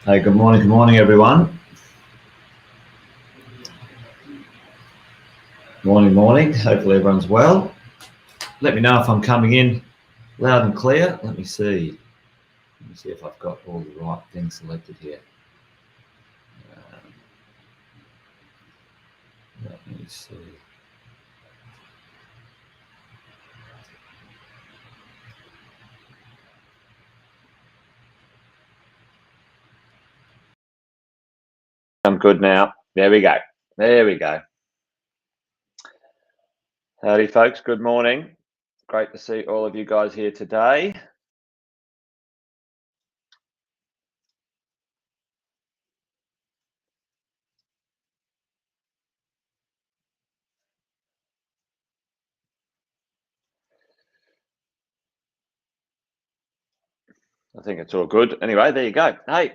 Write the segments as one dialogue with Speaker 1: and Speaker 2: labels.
Speaker 1: Hey, good morning, everyone. Morning. Hopefully everyone's well. Let me know if I'm coming in loud and clear. Let me see if I've got all the right things selected here. Let me see. I'm good now. There we go. Howdy, folks. Good morning. Great to see all of you guys here today. I think it's all good. Anyway, there you go. Hey,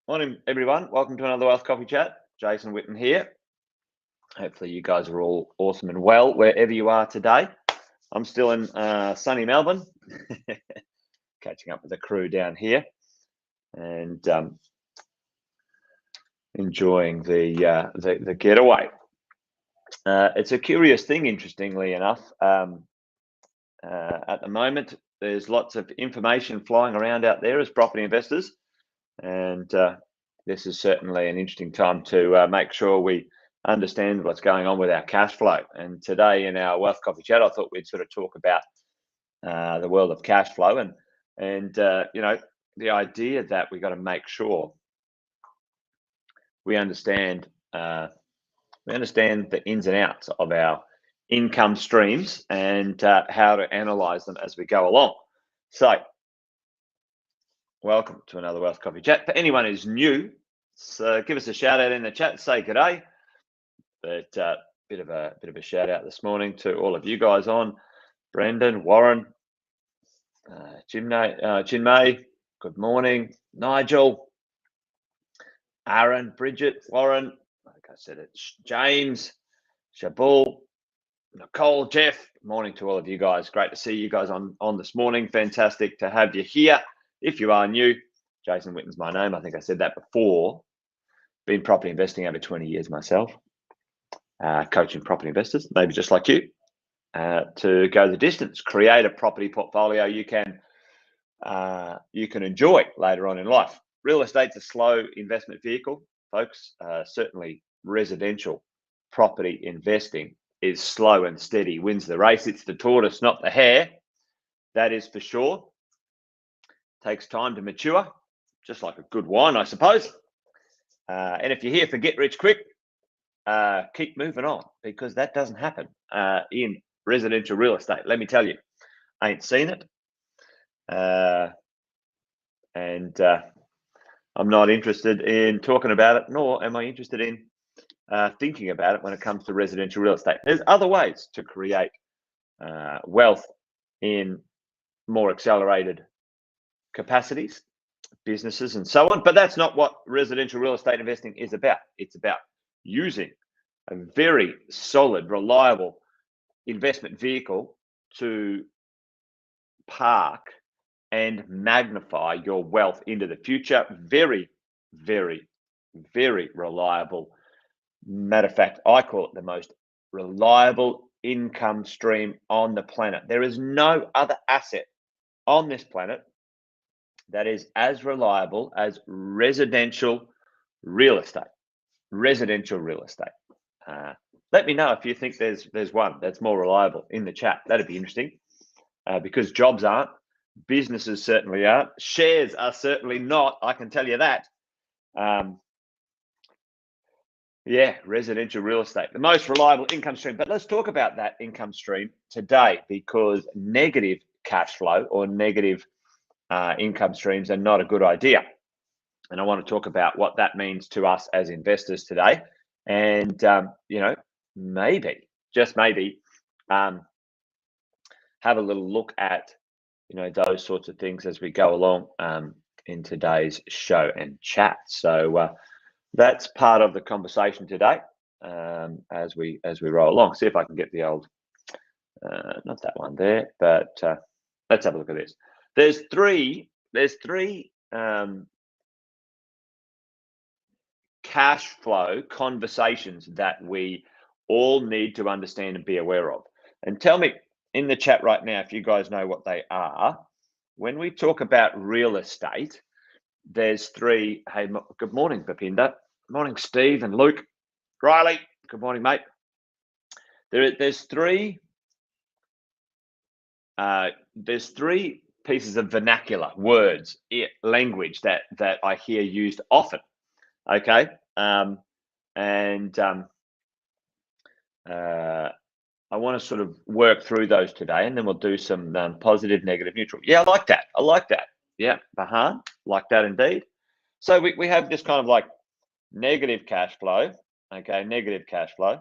Speaker 1: morning, everyone. Welcome to another Wealth Coffee Chat. Jason Whitten here. Hopefully you guys are all awesome and well wherever you are today. I'm still in sunny Melbourne, catching up with the crew down here and enjoying the getaway. It's a curious thing, interestingly enough. At the moment, there's lots of information flying around out there as property investors, and this is certainly an interesting time to make sure we understand what's going on with our cash flow. And today in our Wealth Coffee Chat, I thought we'd sort of talk about the world of cash flow and you know, the idea that we got to make sure we understand the ins and outs of our income streams and how to analyze them as we go along. So, welcome to another Wealth Coffee Chat. For anyone who's new, so give us a shout out in the chat. Say g'day. But bit of a shout out this morning to all of you guys on. Brendan, Warren, Chinmay, good morning. Nigel, Aaron, Bridget, Warren, like I said, it's James, Shabul, Nicole, Jeff. Good morning to all of you guys. Great to see you guys on this morning. Fantastic to have you here. If you are new, Jason Whitten's my name. I think I said that before. Been property investing over 20 years myself. Coaching property investors, maybe just like you, to go the distance, create a property portfolio you can enjoy later on in life. Real estate's a slow investment vehicle, folks. Certainly residential property investing is slow and steady, wins the race. It's the tortoise, not the hare. That is for sure. Takes time to mature, just like a good wine, I suppose. And if you're here for get rich quick, keep moving on, because that doesn't happen in residential real estate. Let me tell you, I ain't seen it. And I'm not interested in talking about it, nor am I interested in thinking about it when it comes to residential real estate. There's other ways to create wealth in more accelerated capacities, businesses, and so on. But that's not what residential real estate investing is about. It's about using a very solid, reliable investment vehicle to park and magnify your wealth into the future. Very, very, very reliable. Matter of fact, I call it the most reliable income stream on the planet. There is no other asset on this planet that is as reliable as residential real estate. residential real estate. Let me know if you think there's one that's more reliable in the chat. That'd be interesting, because jobs aren't, businesses certainly aren't, shares are certainly not. I can tell you that. Yeah, residential real estate, the most reliable income stream. But let's talk about that income stream today, because negative cash flow or negative income streams are not a good idea. And I want to talk about what that means to us as investors today. And, maybe, just maybe, have a little look at, those sorts of things as we go along in today's show and chat. So that's part of the conversation today as we roll along. See if I can get the old, not that one there, but let's have a look at this. There's three cash flow conversations that we all need to understand and be aware of. And tell me in the chat right now if you guys know what they are. When we talk about real estate, there's three. Hey, good morning, Bapinda. Morning, Steve and Luke. Riley, good morning, mate. There's three pieces of vernacular words, language that I hear used often. Okay, I want to sort of work through those today, and then we'll do some positive, negative, neutral. Yeah, I like that. I like that. Yeah, Bahan, like that indeed. So we have this kind of like negative cash flow. Okay, negative cash flow.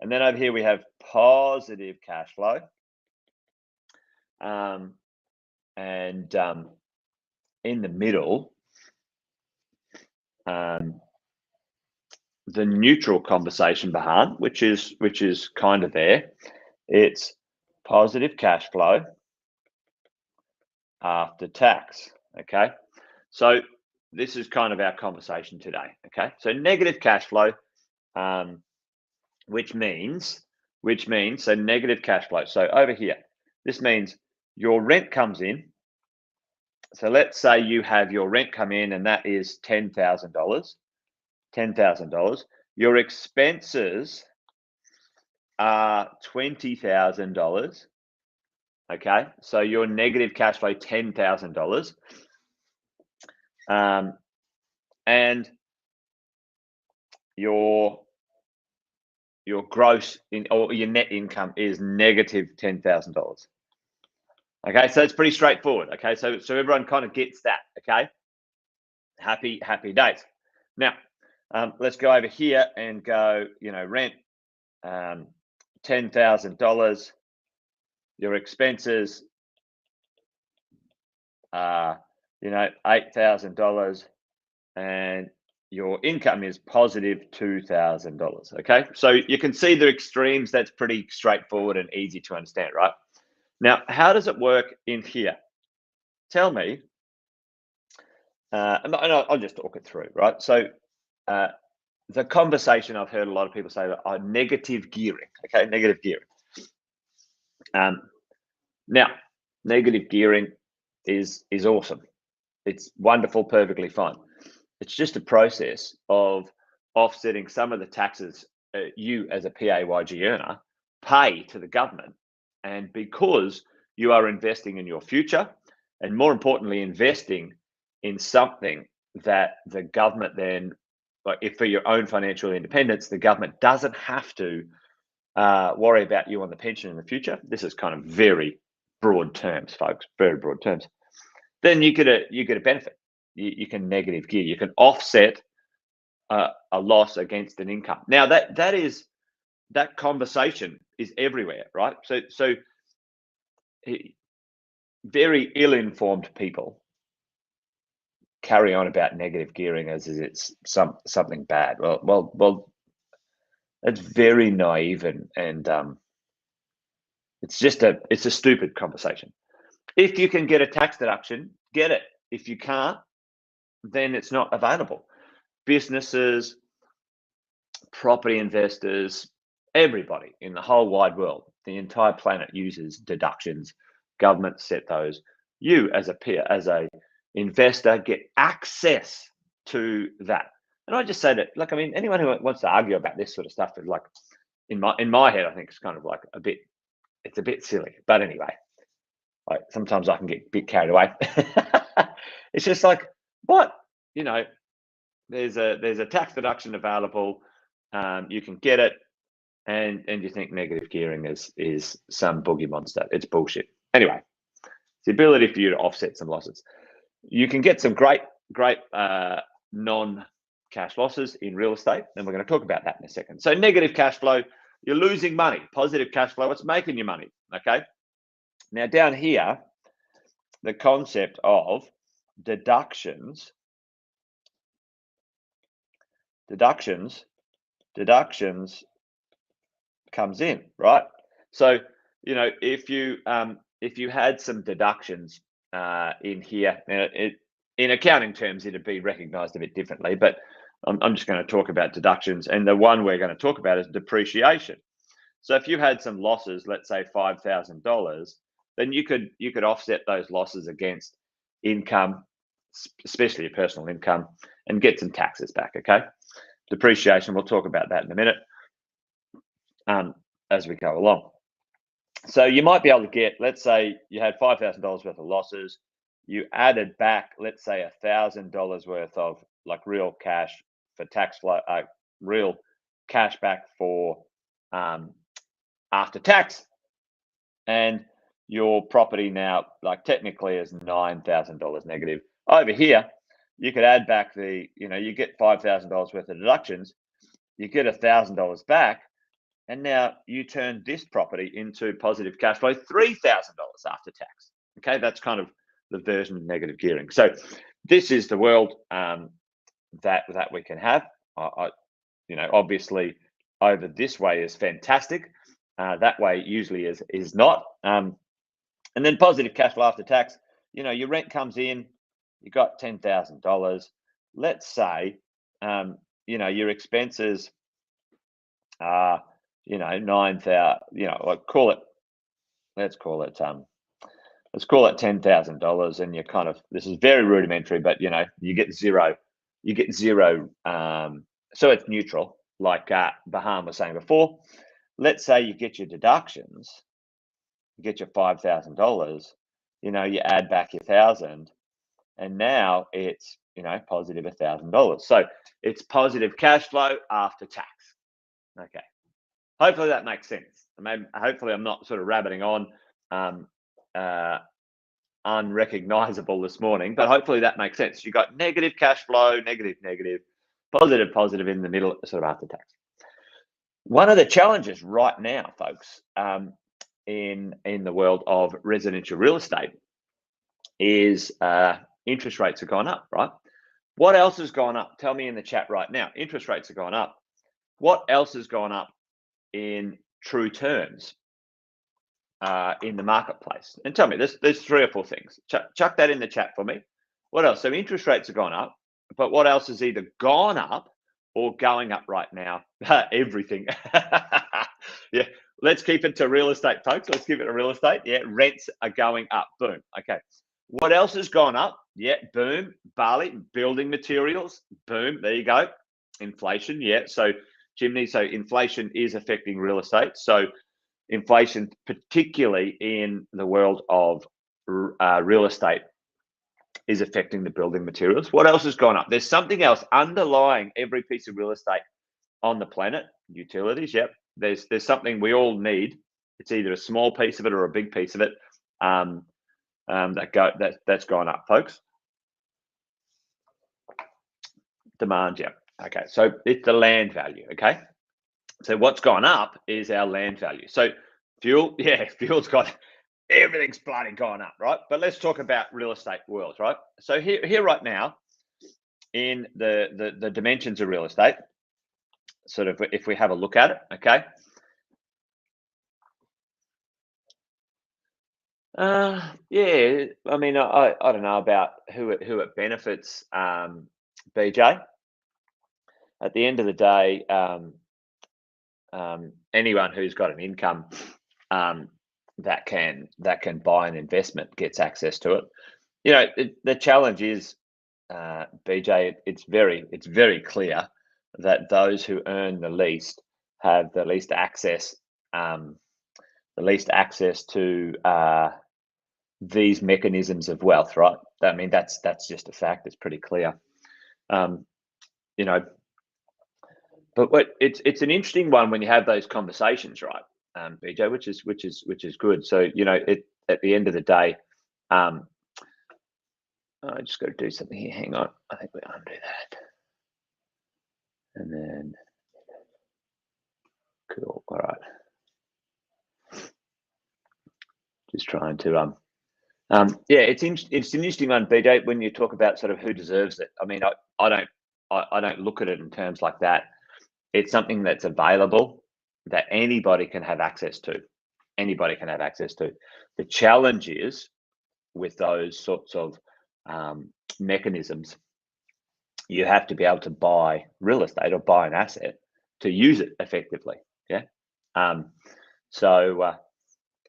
Speaker 1: And then over here we have positive cash flow. And in the middle, the neutral conversation, Bahan, which is kind of there. It's positive cash flow after tax. Okay, so this is kind of our conversation today. Okay, so negative cash flow, which means so negative cash flow. So over here, this means your rent comes in. So let's say you have your rent come in, and that is $10,000. $10,000. Your expenses are $20,000. Okay, so your negative cash flow $10,000, and your gross or your net income is negative $10,000. Okay, so it's pretty straightforward. Okay, so everyone kind of gets that. Okay, happy days. Now, let's go over here and go. Rent, $10,000. Your expenses are, $8,000, and your income is positive $2,000. Okay, so you can see the extremes. That's pretty straightforward and easy to understand, right? Now, how does it work in here? Tell me, and I'll just talk it through, right? So the conversation I've heard a lot of people say are negative gearing. Okay, negative gearing. Now, negative gearing is awesome. It's wonderful, perfectly fine. It's just a process of offsetting some of the taxes you as a PAYG earner pay to the government. And because you are investing in your future, and more importantly, investing in something that the government then, like if for your own financial independence, the government doesn't have to worry about you on the pension in the future. This is kind of very broad terms, folks, very broad terms. Then you get a benefit. You can negative gear. You can offset a loss against an income. Now that conversation is everywhere, right? So very ill-informed people carry on about negative gearing as if it's something bad. Well, it's very naive and it's a stupid conversation. If you can get a tax deduction, get it. If you can't, then it's not available. Businesses, property investors, everybody in the whole wide world, the entire planet uses deductions. Governments set those. You as a peer, as a investor, get access to that. And I just say that, like, I mean, anyone who wants to argue about this sort of stuff is like, in my head, I think it's kind of like it's a bit silly. But anyway, like sometimes I can get a bit carried away. It's just like, what, you know, there's a tax deduction available. You can get it, and you think negative gearing is some boogie monster. It's bullshit. Anyway, it's the ability for you to offset some losses. You can get some great non-cash losses in real estate, and we're going to talk about that in a second. So negative cash flow, you're losing money. Positive cash flow, what's making you money? Okay. Now down here, the concept of deductions comes in, right? So, you know, if you had some deductions in here, in accounting terms, it'd be recognized a bit differently, but I'm just going to talk about deductions, and the one we're going to talk about is depreciation. So if you had some losses, let's say $5,000, then you could offset those losses against income, especially your personal income, and get some taxes back. Okay, depreciation. We'll talk about that in a minute as we go along. So you might be able to get, let's say you had $5,000 worth of losses. You added back, let's say $1,000 worth of like real cash for tax flow, real cash back for after tax, and your property now like technically is $9,000 negative. Over here, you could add back you get $5,000 worth of deductions, you get $1,000 back, and now you turn this property into positive cash flow, $3,000 after tax. Okay, that's kind of the version of negative gearing. So this is the world that we can have. Obviously, over this way is fantastic. That way usually is not. And then positive cash flow after tax. Your rent comes in. You got $10,000. Let's say your expenses are 9,000. Let's call it $10,000, and you're kind of, this is very rudimentary, but you get zero. So it's neutral, like Baham was saying before. Let's say you get your deductions, you get your $5,000, you add back your 1,000, and now it's positive $1,000. So it's positive cash flow after tax. Okay, hopefully that makes sense. Hopefully I'm not sort of rabbiting on unrecognizable this morning, but hopefully that makes sense. You got negative cash flow, negative, positive in the middle, sort of after tax. One of the challenges right now, folks, in the world of residential real estate is interest rates have gone up, right? What else has gone up? Tell me in the chat right now. Interest rates have gone up. What else has gone up in true terms in the marketplace? And tell me, there's 3 or 4 things. Chuck that in the chat for me. What else? So interest rates have gone up, but what else has either gone up or going up right now? Everything. Yeah, let's keep it to real estate, folks. Let's keep it to real estate. Yeah, rents are going up. Boom. Okay. What else has gone up? Yeah, boom. Barley, building materials. Boom. There you go. Inflation. Yeah. So chimney. So inflation is affecting real estate. So inflation, particularly in the world of real estate, is affecting the building materials. What else has gone up? There's something else underlying every piece of real estate on the planet. Utilities. Yep. There's something we all need. It's either a small piece of it or a big piece of it. That's gone up, folks. Demand. Yeah. Okay. So it's the land value. Okay. So what's gone up is our land value. So fuel. Yeah, fuel's got, everything's bloody gone up, right? But let's talk about real estate world, right? So here right now, in the dimensions of real estate, sort of if we have a look at it, okay. Yeah, I mean, I don't know about who it benefits, BJ. At the end of the day, anyone who's got an income that can buy an investment gets access to it. The challenge is BJ, it's very clear that those who earn the least have the least access to these mechanisms of wealth, right? I mean, that's just a fact. It's pretty clear. You know, but it's an interesting one when you have those conversations, right, BJ, which is good. So at the end of the day, I just got to do something here. Hang on, I think we'll undo that, and then cool. All right, just trying to yeah, it's an interesting one, BJ, when you talk about sort of who deserves it. I mean, I don't look at it in terms like that. It's something that's available that anybody can have access to. Anybody can have access to. The challenge is with those sorts of mechanisms, you have to be able to buy real estate or buy an asset to use it effectively. Yeah. So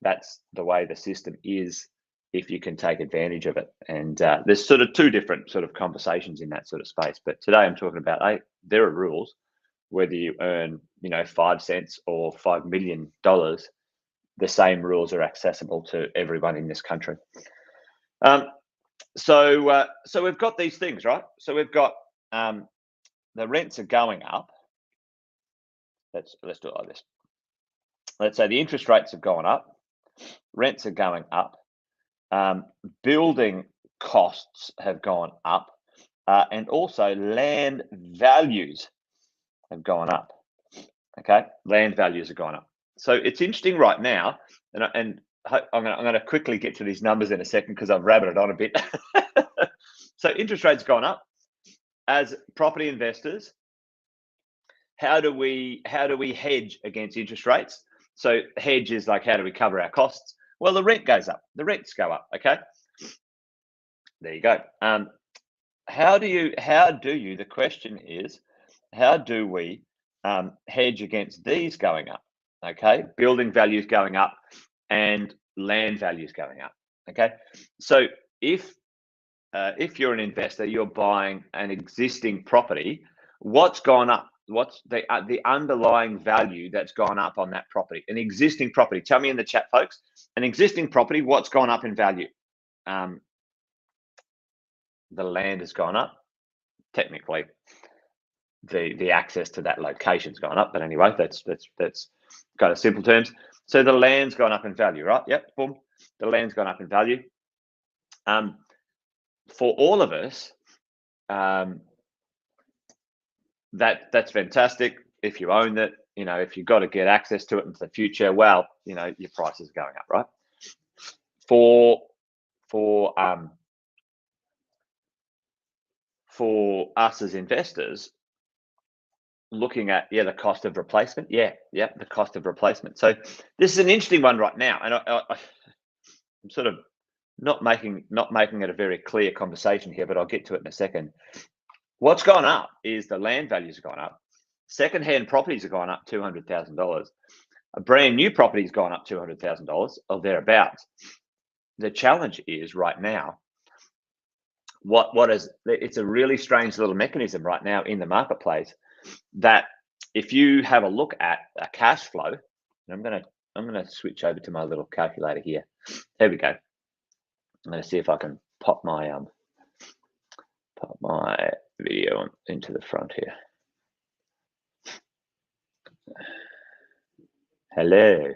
Speaker 1: that's the way the system is if you can take advantage of it. And there's sort of two different sort of conversations in that sort of space. But today I'm talking about, there are rules, whether you earn, 5 cents or $5 million, the same rules are accessible to everyone in this country. So we've got these things, right? So we've got the rents are going up. Let's do it like this. Let's say the interest rates have gone up, rents are going up, building costs have gone up, and also land values have gone up. Okay, land values are going up. So it's interesting right now, and I'm going to quickly get to these numbers in a second because I've rabbited on a bit. So interest rates gone up. As property investors, how do we hedge against interest rates? So hedge is like, how do we cover our costs? Well, the rent goes up. The rents go up. Okay, there you go. How do you? The question is, how do we hedge against these going up? Okay, building values going up and land values going up. Okay, so if you're an investor, you're buying an existing property, what's gone up? What's the underlying value that's gone up on that property? An existing property. Tell me in the chat, folks. An existing property, what's gone up in value? The land has gone up. Technically, the access to that location's gone up, but anyway, that's kind of simple terms. So the land's gone up in value, right? Yep, boom. The land's gone up in value. For all of us, that's fantastic. If you own it, if you've got to get access to it into the future, well, your price is going up, right? For us as investors, looking at the cost of replacement, the cost of replacement. So this is an interesting one right now, and I'm sort of not making it a very clear conversation here, but I'll get to it in a second. What's gone up is the land values have gone up. Secondhand properties have gone up $200,000. A brand new property's gone up $200,000 or thereabouts. The challenge is right now, it's a really strange little mechanism right now in the marketplace, that if you have a look at a cash flow, and I'm gonna switch over to my little calculator here. There we go. I'm gonna see if I can pop my video into the front here. Hello.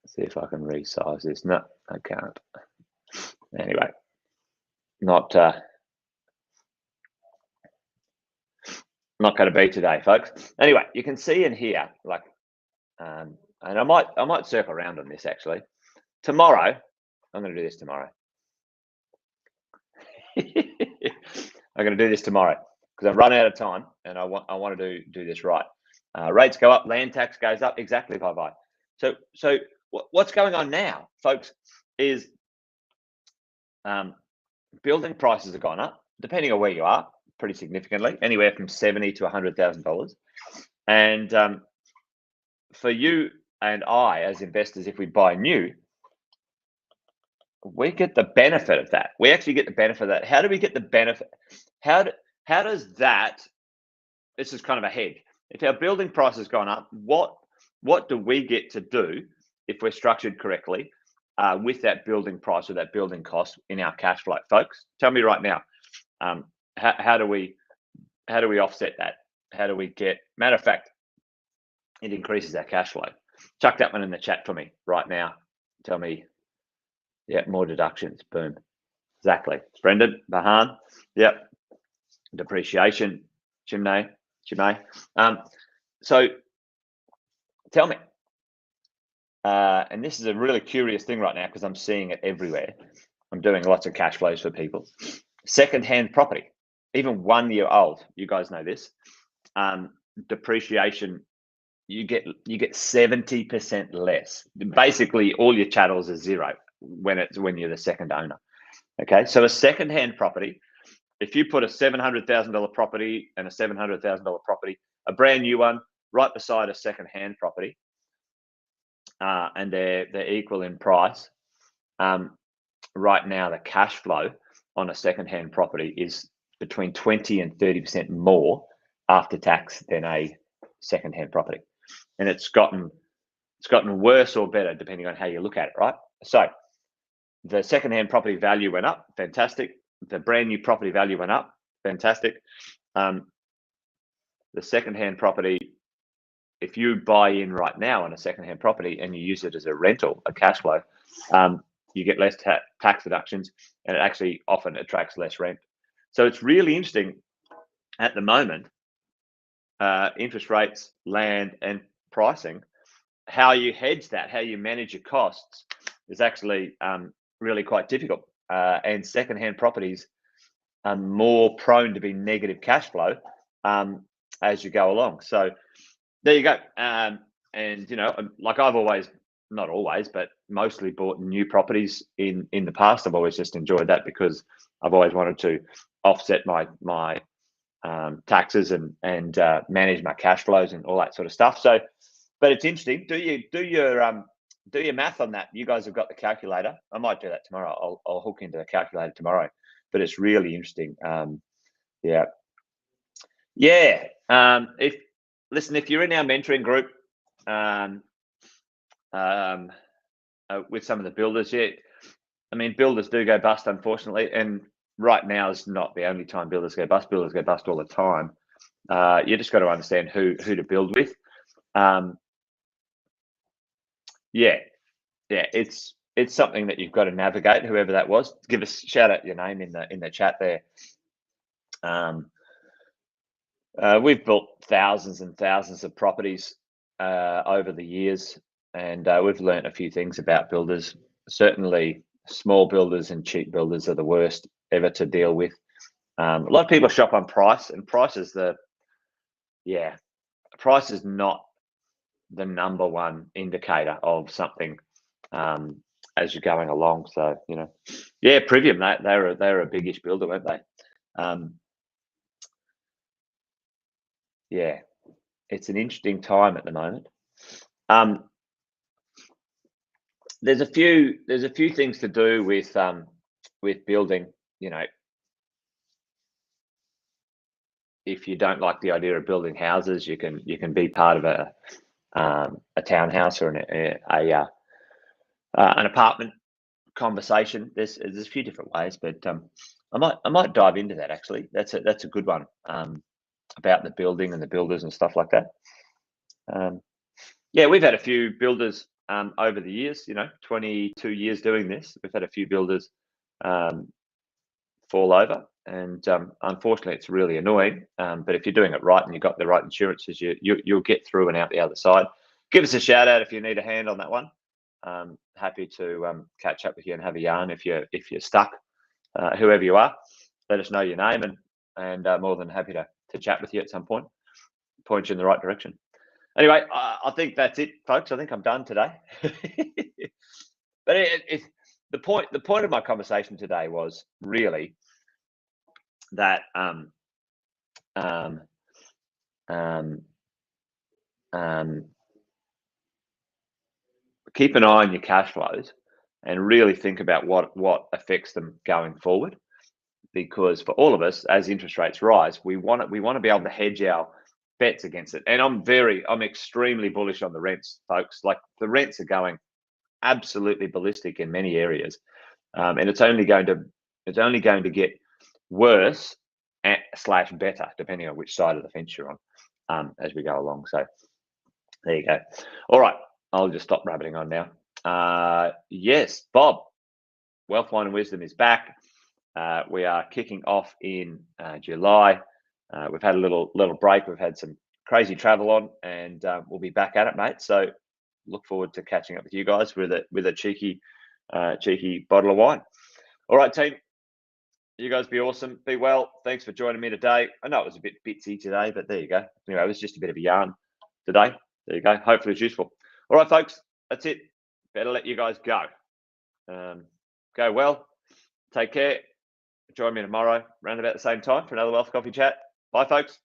Speaker 1: See if I can resize this. No, I can't. Anyway, not going to be today, folks. Anyway, you can see in here, like, and I might circle around on this actually. Tomorrow, I'm going to do this tomorrow. I'm going to do this tomorrow because I've run out of time and I want to do this right. Rates go up, land tax goes up. Exactly, bye. So what's going on now, folks, is building prices have gone up, depending on where you are. pretty significantly, anywhere from $70,000 to $100,000. And for you and I, as investors, if we buy new, we get the benefit of that. We actually get the benefit of that. How do we get the benefit? How does that? This is kind of a hedge. If our building price has gone up, what do we get to do if we're structured correctly with that building price or that building cost in our cash flow, folks? Tell me right now. How do we offset that? How do we get? Matter of fact, it increases our cash flow. Chuck that one in the chat for me right now. Tell me. Yeah, more deductions. Boom. Exactly. Brendan, Bahan. Yep. Depreciation. Chimney. So tell me. And this is a really curious thing right now because I'm seeing it everywhere. I'm doing lots of cash flows for people. Second-hand property, even 1 year old. You guys know this. Depreciation. You get 70% less. Basically, all your chattels are zero when you're the second owner. Okay, so a second-hand property, if you put a $700,000 property and a $700,000 property, a brand new one, right beside a second-hand property, and they're equal in price. Right now, the cash flow on a second-hand property is between 20 and 30% more after tax than a second-hand property, and it's gotten worse or better depending on how you look at it, right? So the second-hand property value went up, fantastic. The brand new property value went up, fantastic. The second-hand property, if you buy in right now on a second-hand property and you use it as a rental, a cash flow, you get less tax deductions, and it actually often attracts less rent. So it's really interesting at the moment, interest rates, land, and pricing, how you hedge that, how you manage your costs is actually really quite difficult. And second-hand properties are more prone to be negative cash flow as you go along. So there you go. And like I've always, not always, but mostly bought new properties in the past. I've always just enjoyed that because I've always wanted to offset my taxes and manage my cash flows and all that sort of stuff. So, but it's interesting. Do your math on that. You guys have got the calculator. I might do that tomorrow. I'll hook into the calculator tomorrow. But it's really interesting. If you're in our mentoring group with some of the builders, builders do go bust, unfortunately, and right now is not the only time builders go bust. Builders go bust all the time. You just got to understand who to build with. It's something that you've got to navigate. Whoever that was, give us shout out your name in the chat there. We've built thousands and thousands of properties over the years, and we've learned a few things about builders. Certainly, small builders and cheap builders are the worst ever to deal with. A lot of people shop on price, and price is not the number one indicator of something as you're going along. So Privium, they're a biggish builder, weren't they? It's an interesting time at the moment. There's a few things to do with building. If you don't like the idea of building houses, you can be part of a townhouse or an apartment conversation. There's a few different ways, but I might dive into that actually. That's a good one about the building and the builders and stuff like that. We've had a few builders over the years. 22 years doing this, we've had a few builders fall over, and unfortunately, it's really annoying. But if you're doing it right and you've got the right insurances, you'll get through and out the other side. Give us a shout out if you need a hand on that one. Happy to catch up with you and have a yarn if you're stuck. Whoever you are, let us know your name, and more than happy to chat with you at some point, point you in the right direction. Anyway, I think that's it, folks. I think I'm done today. But the point of my conversation today was really that um, um, keep an eye on your cash flows and really think about what affects them going forward. Because for all of us, as interest rates rise, we want to be able to hedge our bets against it. And I'm extremely bullish on the rents, folks. Like the rents are going absolutely ballistic in many areas, and it's only going to get worse slash better depending on which side of the fence you're on as we go along. So there you go. All right, I'll just stop rabbiting on now. Yes, Bob, Wealth, Wine and Wisdom is back. We are kicking off in July. We've had a little break. We've had some crazy travel on, and we'll be back at it, mate. So look forward to catching up with you guys with a cheeky bottle of wine. All right, team. You guys be awesome. Be well. Thanks for joining me today. I know it was a bit bitsy today, but there you go. Anyway, it was just a bit of a yarn today. There you go. Hopefully it's useful. All right, folks. That's it. Better let you guys go. Go well. Take care. Join me tomorrow around about the same time for another Wealth Coffee Chat. Bye, folks.